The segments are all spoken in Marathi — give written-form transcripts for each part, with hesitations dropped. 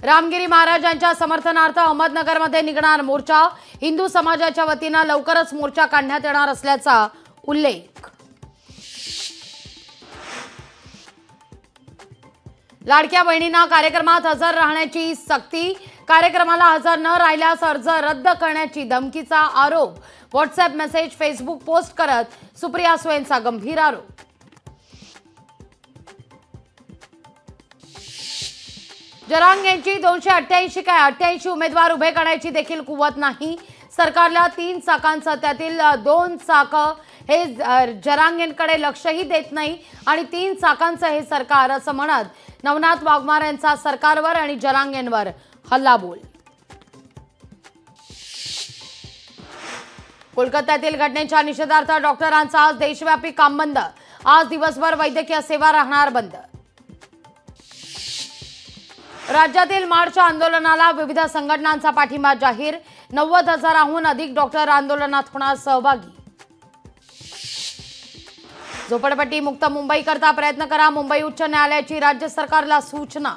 रामगिरी महाराजांच्या समर्थनार्थ अहमदनगरमध्ये निघणार मोर्चा। हिंदू समाजाच्या वतीने लवकरच मोर्चा काढण्यात येणार असल्याचा उल्लेख। लाडक्या बहिणींना कार्यक्रमात हजर राहण्याची सक्ती। कार्यक्रमाला हजर न राहिल्यास अर्ज रद्द करण्याची धमकीचा आरोप। व्हॉट्सअप मेसेज, फेसबुक पोस्ट करत सुप्रिया सुळेंचा गंभीर आरोप। जरांगेंची 288 काय 88 उमेदवार उभे करण्याची देखील कुवत नाही। सरकारला 3 चाकांचं त्यातील 2 चाक हे जरांगेंकडे लक्षही देत नाही आणि 3 चाकांचं हे सरकार असं म्हणत नवनाथ वाघमारे यांचा सरकारवर आणि जरांगेंवर हल्लाबोल। कोलकात्यातील घटनेच्या निषेधार्थ डॉक्टरांचा आज देशव्यापी काम बंद। आज दिवसभर वैद्यकीय सेवा राहणार बंद। राज्यातील मार्च आंदोलनाला विविध संघटनांचा पाठिंबा जाहीर। 90,000हून अधिक डॉक्टर आंदोलनात होणार सहभागी। झोपडपट्टी मुक्त मुंबई करता प्रयत्न करा, मुंबई उच्च न्यायालयाची राज्य सरकारला सूचना।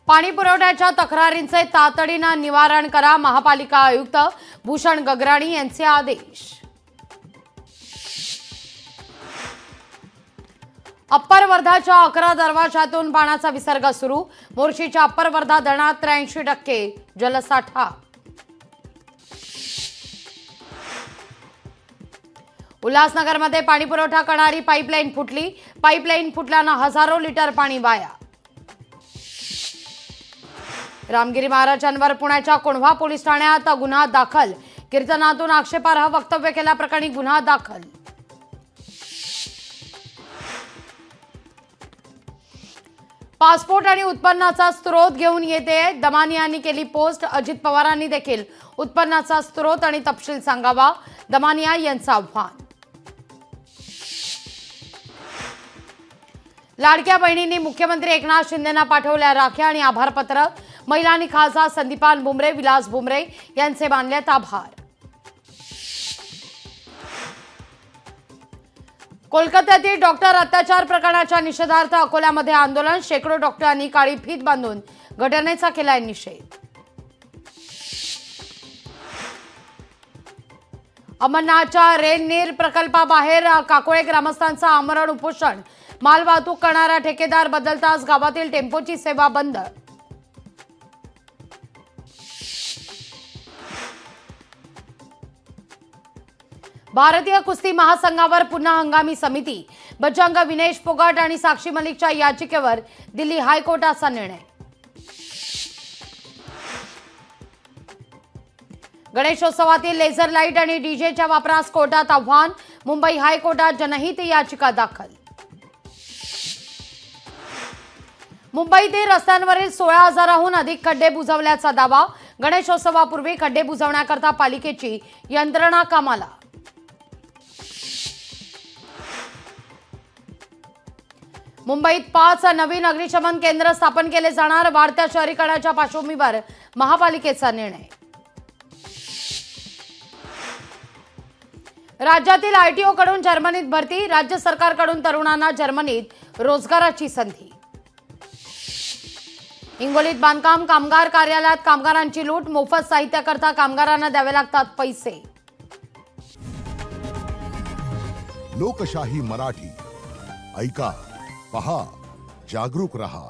पाणी पुरवठ्याच्या तक्रारींचे तातडीने निवारण करा, महापालिका आयुक्त भूषण गगराणी यांचे आदेश। अप्पर वर्धाच्या 11 दरवाजातून पाण्याचा विसर्ग सुरू। मोर्शीच्या अप्पर वर्धा धरणात 83% जलसाठा। उल्हासनगरमध्ये पाणी पुरवठा करणारी पाईपलाईन फुटली। पाईपलाईन फुटल्याने हजारो लिटर पाणी वाया। रामगिरी महाराजांवर पुण्याच्या कोंढवा पोलीस ठाण्यात गुन्हा दाखल। कीर्तनातून आक्षेपार्ह वक्तव्य केल्याप्रकरणी गुन्हा दाखल। पासपोर्ट आणि उत्पन्नाचा स्रोत घेऊन येते, दमानी यांनी केली पोस्ट। अजित पवारांनी देखील उत्पन्नाचा स्रोत आणि तपशील सांगावा, दमानिया यांचं आव्हान। लाडक्या बहिणींनी मुख्यमंत्री एकनाथ शिंदेंना पाठवल्या राख्या आणि आभारपत्र। महिलांनी खासदार संदीपान भुमरे, विलास भुमरे यांचे मानलेत आभार। कोलकात्यातील डॉक्टर अत्याचार प्रकरणाच्या निषेधार्थ अकोल्यामध्ये आंदोलन। शेकडो डॉक्टरांनी काळी फीत बांधून घटनेचा केलाय निषेध। अमरनाथच्या रेल प्रकल्पाबाहेर काकोळे ग्रामस्थांचा आमरण उपोषण। मालवाहतूक करणारा ठेकेदार बदलताच गावातील टेम्पोची सेवा बंद। भारतीय कुस्ती महासंघावर पुन्हा हंगामी समिती। बजरंग विनेश फोगाट आणि साक्षी मलिकच्या याचिकेवर दिल्ली हायकोर्टाचा निर्णय। गणेशोत्सवातील लेझर लाईट आणि डीजेच्या वापरास कोर्टात आव्हान। मुंबई हायकोर्टात जनहित याचिका दाखल। मुंबईतील रस्त्यांवरील 16,000हून अधिक खड्डे बुजवल्याचा दावा। गणेशोत्सवापूर्वी खड्डे बुजवण्याकरता पालिकेची यंत्रणा कामाला। मुंबईत 5 नवीन अग्निशमन केंद्र स्थापन केले जाणार। वाढत्या शहरीकरणाच्या पार्श्वभूमीवर महापालिकेचा निर्णय। राज्यातील आयटीओ कडून जर्मनीत भरती। राज्य सरकारकडून तरुणांना जर्मनीत रोजगाराची संधी। हिंगोलीत बांधकाम कामगार कार्यालयात कामगारांची लूट। मोफत साहित्याकरता कामगारांना द्यावे लागतात पैसे। लोकशाही मराठी ऐका, पहा, जागरूक रहा।